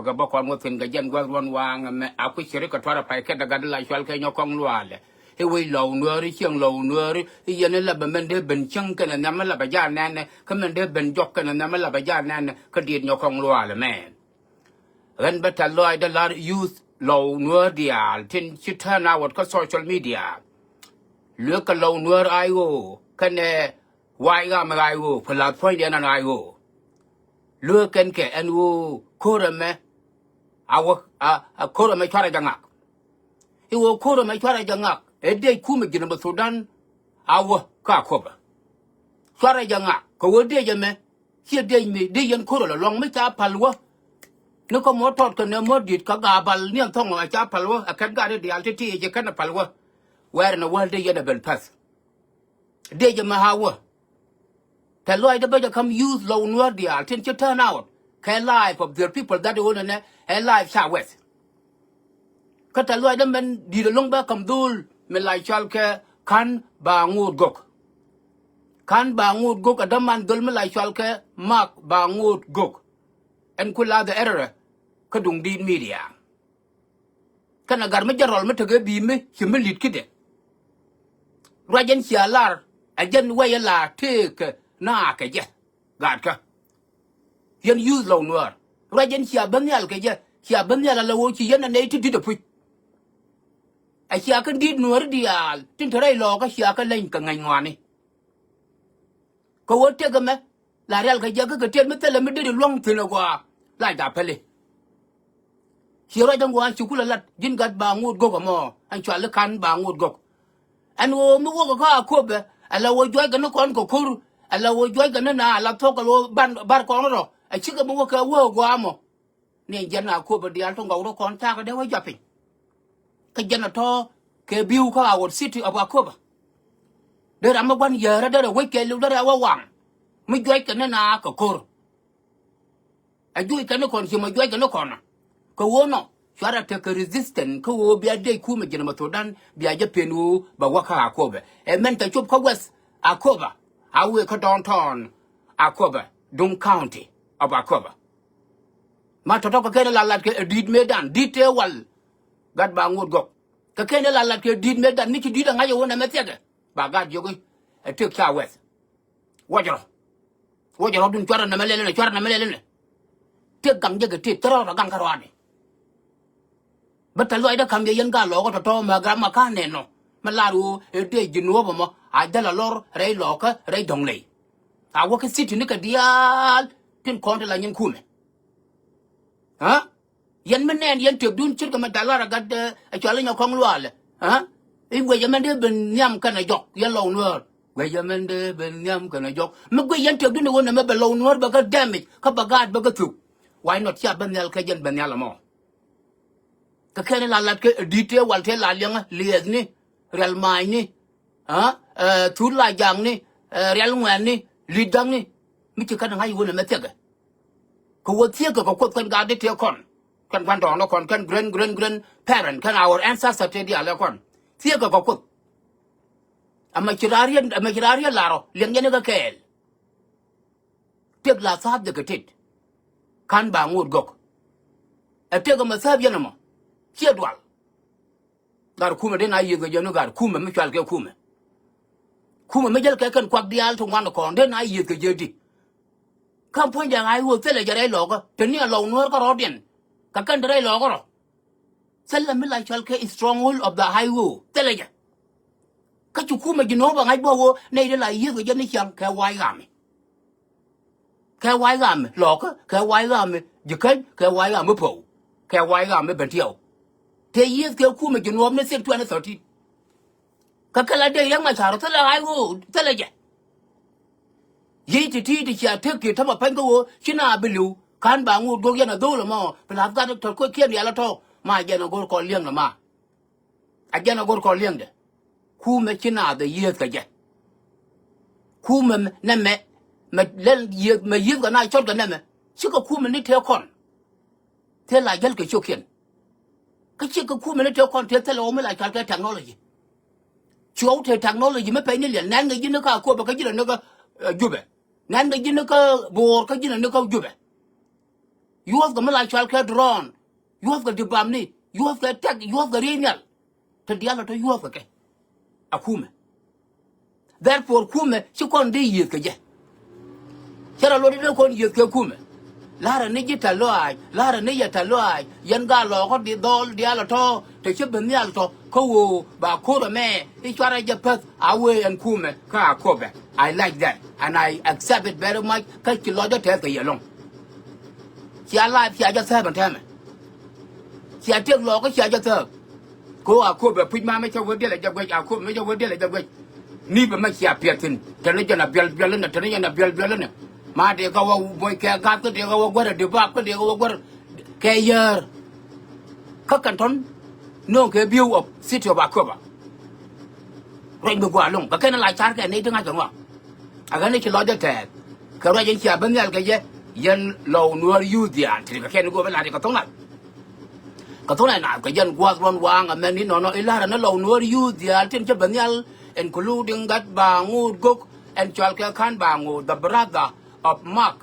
ga ba kon mo tin ga jen gwa ron wang me a ku shiri ka twara pai ke daga la shwal ke nyokong lwale he we lo nuori chieng lo nuori yene la ba men de ben chang kana na ma la ba ja nan ka men de ben jok kana na ma la ba ja nan ka dit nyokong lwale men ren ba ta loy da la youth lo nuor dial tin chita na wat ka social media lue ka lo nuor ai go kane wai ga ma ai go phla phoi de na ai go lue ken ke an wo kore me awo a kore me chara jangak I wo kore me chara jangak e de ku me gina Sudan awo ka koba chara jangak ko wo de me hier de me de yen kore la long me cha palwa no ko mo tot ko ne mo dit ka ga bal ni thong ma cha palwa a kan ga de al ti je kan palwa where in the world de yen ben pass de me hawo the Lord the come use low nuor dia tin to turn out can life of the people that own and life southwest ka the Lord men di long ba kam dul me lai chal ke kan ba ngut gok adam man dul me lai chal ke mak ba ngut gok en kula the error ka dung di media kana gar me jarol me tege bi me himilit kide rajen sialar ajen wayala take na ke je gad ka yen use lo nuor rajen sia banyal ke je sia banyal la wo chi yen ne ti di de pu a sia kan di nuor dial tin trai lo ka sia ka len ka ngai ngwani ko wo te ga me la real ka je ka te me te le me de long tin kwa la da pele sia ra dang wa chu kula lat jin gad ba ngut go ko mo an chwa le kan ba ngut go an wo mu wo ka ko be ala wo jwa ga no kon ko kuru ala wo joy ga na ala to ko ban bar ko ro a chi ga mo ka wo gwa mo ne jana ko ba dial to ngawro kon ta ga de wo japi ka jana to ke biu ka our city of akoba de ram ban yera de we ke lu de wa wang mi joy ka na ka kor a joy ka no kon chi mo joy ga no kon ko wo no shara te ka resistant ko wo bia de ku me jana ma to dan bia je penu ba wa ka akoba e men ta chup ko west akoba awe ka downtown akoba Dung County of akoba ma to ka ken la lat ke dit medan dite wal gad ba ngut gok ka ken la lat ke dit medan ni ki dit nga yo na metege ba gad yo e tek cha west wajro dun chora na melele tek gang je ke tek tro ra gang karwani bata loy da kam ye yen ga lo ko to ma gram ma ka ne no ma la ru e te jinu bo mo a da la lor rei lo ka rei dong lei a wo ke city ni ka dial tin kon la nyen kume ha yen men nen yen tek dun chir ka ma da la ga de a chala nya kong lwa le ha e we yemen de ben nyam ka na jok yen lo nuor we yemen de ben nyam ka na jok me we yen tek dun wo na me be lo nuor ba ka damage ka ba gad ba ka tu why not ya ben yal ka yen ben yal mo ka ken la lat ke dite wal te la lyang lieg ni real mai ni ha thu la jang ni real ngwan ni lidang ni mi ti kan ngai wona metega ko wo tie ko ko kan ga de te kon kan kwan dong no kon kan grand parent kan our ancestor te dia la kon tie ko ko ama kirariya laro lyang ne ga kel tek la sab de ketit kan ba ngut gok te ko ma sab yana mo chia dual gar kuma de na yega jeno gar kuma mi chal ke kuma me jel ke kan kwak dial to ngwan ko de na yega jedi kam pon ja ai wo tele jare lo ko te ni lo no ko rodien ka kan dere lo ko ro sella mi la chal ke stronghold of the highway tele ja ka chu kuma jino ba ngai bo wo nei de la yega jeni chang ke wai gam lo ko ke wai gam jikan ke wai gam po ke wai gam be tiao te yes ke ku me gino me sek 2013 ka kala de yang ma charo tala ai go tala je yi ti cha te ke ta ma pan go china bilu kan ba ngu go yana do lo mo pla ga to ko kien ya la to ma je no go ko lieng na ma a je no go ko lieng de ku me china de yes ka je ku me na me len ye ga na chot ga na me chi ko ku me ni te kon te la jel ke chokien cái chuyện cái khu mình nó con thiệt thế là ôm lại cái technology chú thì technology mới phải như liền nén cái gì nó có của cái gì là nó có giúp nén cái gì nó có bùa cái gì là nó có giúp you have the malachal ka drone you have the dibamni you have the tag you have the renal to dialo to you have ke akume therefore kume si kon de yet ke je chara lo de kon yet ke kume lara ne jita loai lara ne yata loai yan ga lo ko di dol dialo to te chiben yal to ko wo ba ko me I chara je pat awe and kume ka kobe I like that and I accept it very much ka ki lo de te ke yelong chia life chiaจะเท่ามันแท้ไหมเสียเทียบรอก็เสียจะเท่ากูอาคูแบบพิจมาไม่ใช่วันเดียวเลยจะเวอาคูไม่ใช่วันเดียวเลยจะเวนี่เป็นไม่เสียเปลี่ยนทิ้งแต่นี่จะนับเปลี่ยนแล้วเนี่ยแต่นี่จะนับเปลี่ยนแล้วเนี่ยมาเดี๋ยวก็ว่าบอยแกกัดก็เดี๋ยวก็ว่าวัวเดี๋ยวบ้าก็เดี๋ยวก็ว่าวัวแกเยอะเขากันทนน้องแกบิวออกสิทธิ์ว่าคูแบบเร่งกว่าลงก็แค่นั้นหลายชาติแค่นี้ถึงไงจังวะอันนี้คือเราจะแทนเขาเรายังเสียเป็นยังไงยันเราหนัวยูเดียนที่ก็แค่นี้ก็เวลาที่ก็ต้องนั่นนะก็ยันกวาดร้อนวางอ่ะแม่นี่นอนไอ้ล่านั้นเราหนัวยูเดียนที่จะเป็นยัน including that Bangud Gok and Chalke Khan Bangud the brother of Mark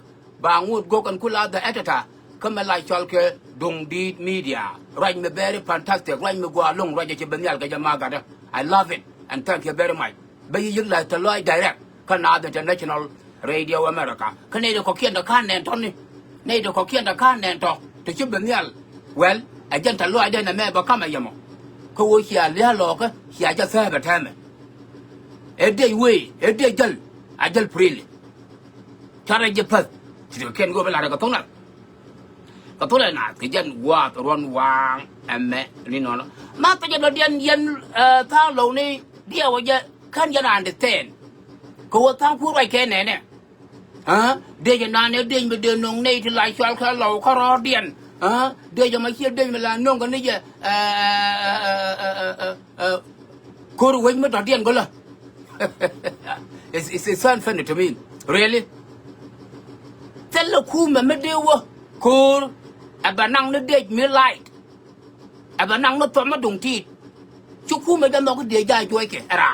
Bangud Gok and Kula the editor come like Chalke Dung Deed Media write me very fantastic write me go along writeจะเป็นยันก็จะมากัน I love it and thank you very much ไปยึดเลยตลอด direct ขนาด international Radio America คะแนนเขาเขียนตะข้านแนนทอนนี่ในเดี๋ยวเขาเขียนตะข้านแนนทอแต่ชื่อแบบนี้ well ไอ้จันทร์ลอยได้นะแม่บอกข้ามายังมั้งเขาว่าเขียนเลี้ยหลอกก็เขียนจะแท้แบบแท้ไหมเอ็ดเดย์เว้ยเอ็ดเดย์จัลไอ้จัลพริลชาร์จพัดที่เขาเขียนก็เวลาเราก็ต้องนั่นนะที่จันวาดร้อนวางแอมแม่นี่นอนมาแต่ยันยันถ้าเราเนี่ยเดี๋ยวว่าจะขั้นยันอ่านเดเต้นก็ว่าทั้งพูดไรแค่ไหนเนี่ยเดี๋ยวจะนานเนี่ยเดี๋ยวไปเดินนงในที่ไหลชวนเขาเราเขารอเดียนเดี๋ยวจะมาเชื่อเดี๋ยวเวลานงกันนี่จะคูรู้ไว้ไม่ต่อเดียนก็เลย it's so funny to me really แต่ละคู่มันไม่เดียววะคูรู้ไอ้บ้านนั่งเนี่ยเด็กมีไลท์ไอ้บ้านนั่งเนี่ยตัวมาดุงทีชุกคู่มันจะมองก็เดี๋ยวใจช่วยแกอะไร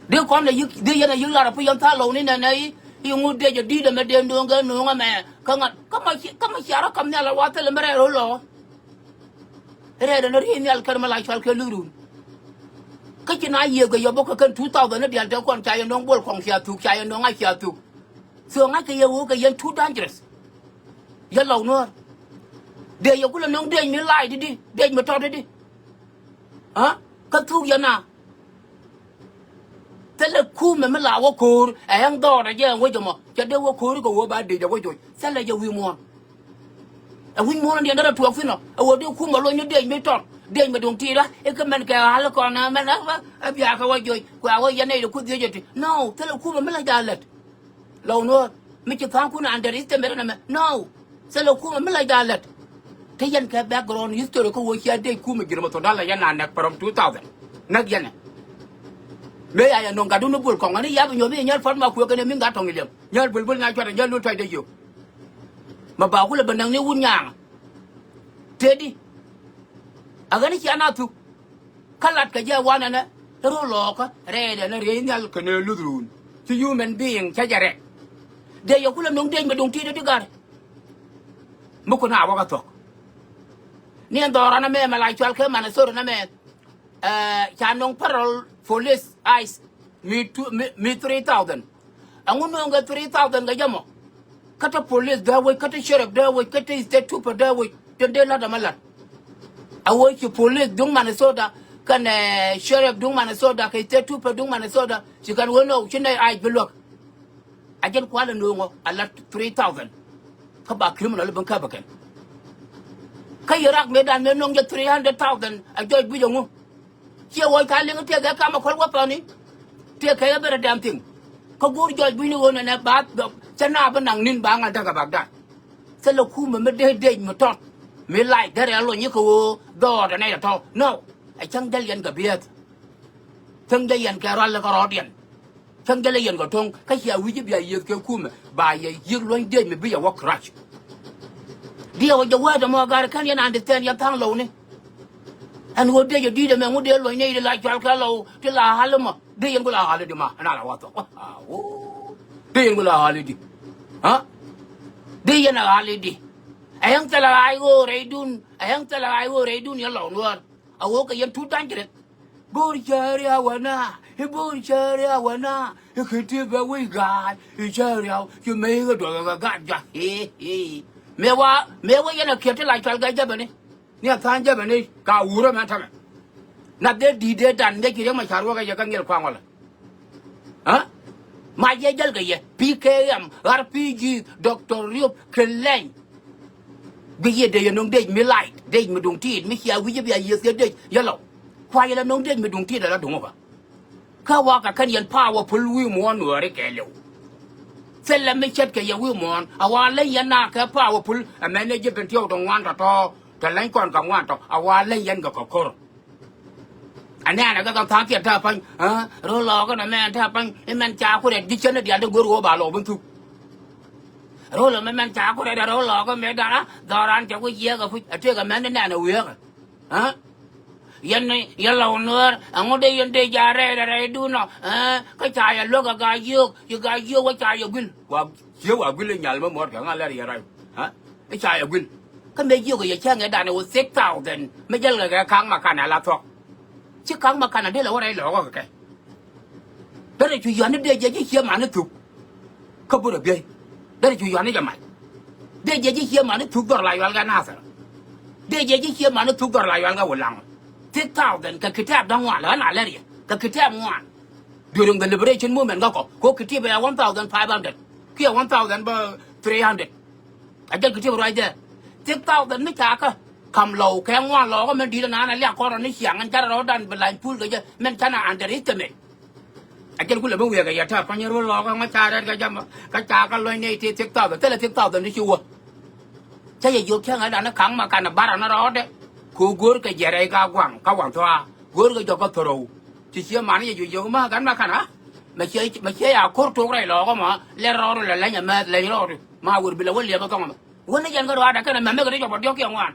เดี๋ยวความเนี่ยยึดเดี๋ยวยังไงยึดเราพยายามท่าเรานี่นะยังงูเดียวจะดีแต่ไม่เดินดวงกันหนูงั้นแม่ก็งั้นก็ไม่เชื่อเราคำนี้เราว่าแต่เราไม่ได้รู้หรอเรื่องนั้นเรื่องนี้เราเคยมาไล่ชวนเคยรู้ก็จะน่าเยี่ยมก็ยอมบอกกันทุกตัวนั้นเดี๋ยวเจ้าคนใจน้องบอลของเสียถูกใจน้องไอ้เสียถูกส่วนไอ้ก็ยังก็ยังทุก dangerous ยันเราเนาะเดี๋ยวยังกูเลยน้องเดี๋ยวมีไล่ดิเดี๋ยวมาทอดดิก็ทุกยันน่ะแต่ละคู่มันไม่ลาวว่าคู่ไอ้ยังดอนะเยอะไว้จะมาจะเดี๋ยวว่าคู่ก็ว่าบาดีจะไว้จุดแต่ละจะวิ่งมอนไอ้วิ่งมอนเดี๋ยวนั่นถูกฟินหรอไอ้ว่าเดี๋ยวคู่มาลอยเดี๋ยวไม่ทอดเดี๋ยวมาดวงทีละไอ้ก็มันแก่หาละก่อนนะมันนะว่าไอ้พี่อาเขาว่าจุดกว่าว่ายันไอ้เดี๋ยวคู่เดียวจะที no แต่ละคู่มันไม่ละดาเล็ดเราเนาะไม่จะฟังคู่นั้นอันเดอร์อิสเตมเบอร์นั่นไหม no แต่ละคู่มันไม่ละดาเล็ดถ้ายันแค่ background history ก็ว่าเชื่อได้คู่มันกินมาตัวนั้นละยันนานนักfrom 2000นักยันเมื่อไอ้น้องกันดูนุ่บุลของอันนี้ยาเป็นโยมนี่ยันฟันมาคุยกันเนี่ยมิ่งกัดทองเยี่ยมยันบุลงานชวนยันรู้ใจได้อยู่มาบ่าวคุณเลยเป็นนางนี่วุ่นยางเท็ดดี้อาการนี้ฉันน่าทุกขลัดกับยาวันนั้นนะรู้หลอกเร่เดี๋ยวนะเรียนยันกันเนี่ยรู้ดูนที่ human being ใช่จะเร่เดี๋ยวคุณเลยน้องเดินมาดวงที่ด้วยกันมุกหน้าว่ากันตกนี่อันตรายนะแม่มาไล่ชวนเข้ามาในโซนนะแม่ฉันน้องพาร์ลpolice ice me 3,000 angun nonga 3,000 ga jamo kata police da way kata sheriff da way kata state trooper da way tende la da malat away ki police dung Minnesota kan sheriff dung Minnesota ka state trooper dung Minnesota shi kan wono shinai ai bilok ajen kwala nongo alat 3,000 ka ba criminal ban ka bakan kai rak medan me nonga 300,000 ajoy bujongoเชื่อว่าการเลี้ยงเตี้ยแกข้ามาคนว่าปานี้เตี้ยแกก็เป็นระดับถึงเขากูจอยบุญนี่วันนั้นบาดแบบชนะเป็นหนังนินบางอันตะกับบักได้สรุปคู่มันไม่ได้เด้งมาทอดไม่ไล่แต่เราหล่นยี่เขาดอดในแต่ทอด no ไอ้ช่างได้ยันกับเบียดช่างได้ยันแกรันแล้วก็รอเดียนช่างได้ยันกับทงก็เชื่อวิจิตรใหญ่เยอะเกี่ยวคู่มันบ่ายยืดล้วนเด้งไม่เบี้ยว่าครัชเดี๋ยวจะว่าจะมาการขั้นยันอันเดอร์เทนยันทางเราเนี่ยอันวัวเดียวดีแต่แม่วัวเดียวลอยเนี่ยไล่ชวนเขาเราที่ลาฮัลมาเดี๋ยวยังกูลาฮัลดีมาอันนั้นละว่าตัวเดี๋ยวยังกูลาฮัลดี di yana hali di ayang tala ay go reidun ya law nuar awo ka yan tutan kire bor chari awana kete ba we ga chari aw you me go do ga ja he mewa yana kete la chal ga jabane ni atan jabane ka wuro man tame na de di de dan de kire ma charwa ga kan ngel kwang wala ha ma ye jal ga ye PKM RPG Dr. Riop Kelen bây giờ đây nông đây mới lại đây mà đúng thiệt mới kia bây giờ giờ đây giờ lâu khoai là nông đây mà đúng thiệt là đúng không ạเขาว่ากับขันยัน powerful women หนูอะไรแกเร็วเสร็จแล้วไม่เช็ดกับยา women เอาว่าเล่นยันหน้าแค่ powerful แม่เนี่ยจะเป็นเที่ยวตรงวันต่อแต่เล่นก่อนกับวันต่อเอาว่าเล่นยันกับกออันนี้นะก็ต้องทางเกียรติท่าไปรอรอก็นะแม่ท่าไปไอ้แม่จ่าคนเด็กดิฉันเนี่ยเดี๋ยวกูรู้ว่าบาโลเป็นทุกรู้แล้วแม่จ่าคนเด็กรอรอก็ไม่ได้นะดารันจะกูเยี่ยกับผู้เชื่อกับแม่เนี่ยเนี่ยเวียกยันเราเนื้ออังเดียนเดียร์อะไรดูเนาะก็จ่ายลูกก็กายกว่าจ่ายบิลว่าเชื่อว่าบิลเลยหยาบมาหมดกันอะไรอะไรไอ้จ่ายบิลก็ไม่ยกก็ยังเชื่อไงด่านว่า6,000ไม่ใช่เลยแค่ครั้งมาขนาดละทอกชื่อครั้งมาขนาดนี้เราอะไรหรอกแกแต่ในช่วยยันนี่เดียจะเชื่อมันนี่ถูกเขาพูดแบบนี้แต่ในช่วยยันนี่จะไม่เดียจะเชื่อมันนี่ถูกตัวลายวันกันน่าสิเดียจะเชื่อมันนี่ถูกตัวลายวันกันวันหลัง6,000 ka kitab dan wa la na lari ka kitab wa during the liberation movement ko kitab ya 1,500 kia 1,300 ajal kitab right there 6,000 ไม่จ่าก็คำเราแข็งว่าเราก็มันดีแล้วนะเรียกคนนี้เสียงกันจะเราดันเป็นลายพูดก็จะมันชนะอันเดอร์ฮิตเมย์ajalกูเลยไม่เวียกันอย่าถ้าปัญญาเราก็มาจ่าได้ก็จ่ากันเลยในที่6,000แต่ละ6,000นี่ชัวร์ใช่ยุคแค่ไหนดันนักขังมากันบ้านเราเด้กูกูร์ก็เจริญก้าววังทัวร์กูร์ก็จะก็ทรูที่เชื่อมันยังอยู่มากันมากันนะไม่ใช่อยากคุยตัวอะไรหรอกมาเลี้ยรอเลยแล้วยังมาเลี้ยรอมาวุ้นบิลวันเลี้ยก็ต้องวันนี้ยังก็รอได้ก็เลยมันไม่ก็ได้จบยกอย่างวัน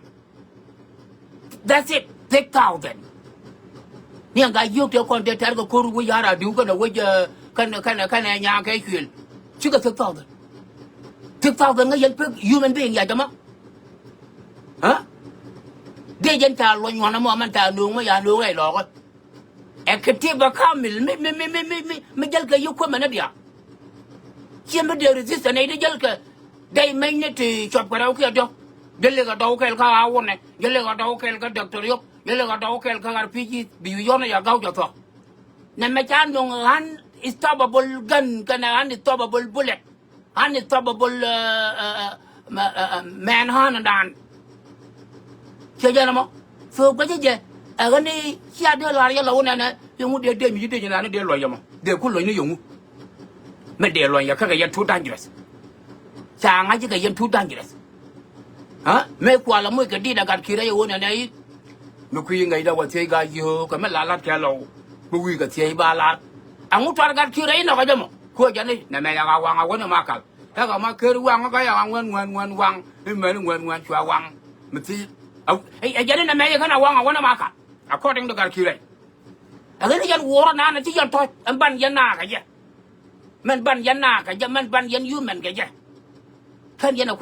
that's it 6,000เนี่ยก็ยุคเดียวคนเดียวแทนก็คุยวิญญาณดูกันนะว่าจะกันยาแค่คืนชื่อก็6,000ก็ยังเพื่อ human being อยากจะมั้งฮะเดี๋ยวยันตาลอยหัวน้ำมันตาหนุ่มไม่ยาหนุ่มไรหรอกเอ็กซ์ทีฟข้ามมิลไม่ยัลก็ยุคคนมันนั่นเดียวเชื่อไม่เดือดที่สุดในที่ยัลก็ได้ไม่เนี่ยที่ชอบกันเราเกี่ยวกับเดี๋ยวเลยก็ดาวเกลข้าวเนี่ยเดี๋ยวเลยก็ดาวเกลก็ด็อกเตอร์ยกเดี๋ยวเลยก็ดาวเกลก็อาร์พีจีบิวย้อนอยากเอาจะต่อนั่นไม่ใช่ตรงฮันอิสตับบัลกันกันฮันอิสตับบัลบุลเลตฮันอิสตับบัลแมนฮันดันเชื่อใจนะมั้งสูบก็เชื่อใจก็นี่เชื่อเดี๋ยวลาเรียเราเนี่ยนะยังงูเดี๋ยวมีเดี๋ยวนะเดี๋ยวลอยยังมั้งเดี๋ยวคุณลอยนี่ยังงูไม่เดี๋ยวลอยยังแค่ก็ยังทุดันอยู่เลยจางให้ก็ยังทุดันอยู่เลยไม่กว่าละไม่ก็ดีนะการคิดอะไรอยู่เนี่ยไม่คุยยังไงเราว่าเที่ยงกันอยู่ก็ไม่ลาลัดแค่เราไม่คุยกับเที่ยงบ้าลัดงูตัวการคิดอะไรนะก็จะมั้งคุยกันนี่เนี่ยแม่ยังวางเอาไว้เนี่ยมากันถ้าก็มาเคยวางก็ยังวางวางไม่เหมือนชัววางมันที่ไอ้ยันนี่นะแม่ยังขนาดวางเอาไว้เนี่ยมากันข้อเรื่องการคิดอะไรไอ้นี่ยันวัวนะนั่นที่ยันทอยมันบันยันหน้ากันเยอะมันบันยันหน้ากันเยอะมันบันยันยูมันกันเยอะแค่ยันเอาคุณ